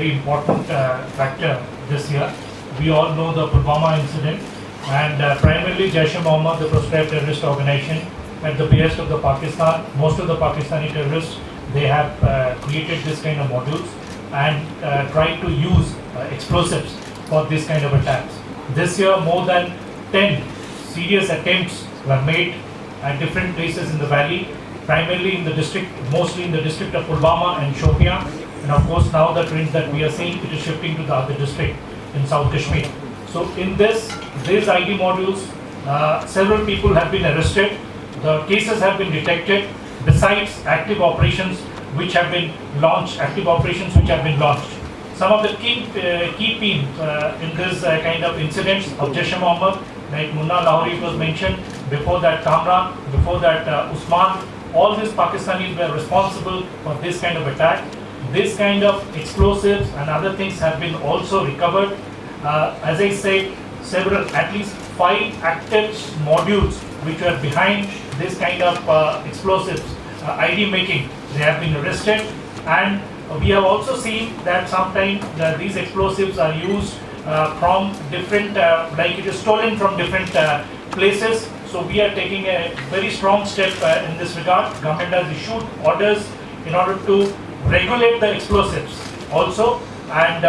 very important factor this year. We all know the Pulwama incident, and primarily Jaish-e-Mohammed, the proscribed terrorist organization, at the behest of the Pakistan, most of the Pakistani terrorists, they have created this kind of modules and tried to use explosives for this kind of attacks. This year, more than 10 serious attempts were made at different places in the valley, primarily in the district, mostly in the district of Pulwama and Shopian. And of course, now the trends that we are seeing, it is shifting to the other district in South Kashmir. So in these ID modules, several people have been arrested. The cases have been detected, besides active operations which have been launched. Some of the key themes in this kind of incidents of Jaish-e-Mohammed, like Munna Lahori was mentioned, before that Kamran, before that Usman, all these Pakistanis were responsible for this kind of attack. This kind of explosives and other things have been also recovered. As I said, at least 5 active modules which were behind this kind of explosives, ID making, they have been arrested. And we have also seen that sometimes these explosives are used from different, like it is stolen from different places. So we are taking a very strong step in this regard. Government has issued orders in order to regulate the explosives also, and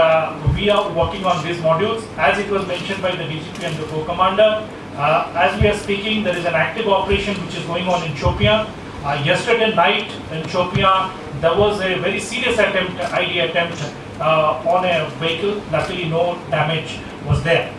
we are working on these modules. As it was mentioned by the DGP and the co-commander, as we are speaking, there is an active operation which is going on in Shopian. Yesterday night in Shopian, there was a very serious ID attempt on a vehicle. Luckily, no damage was there.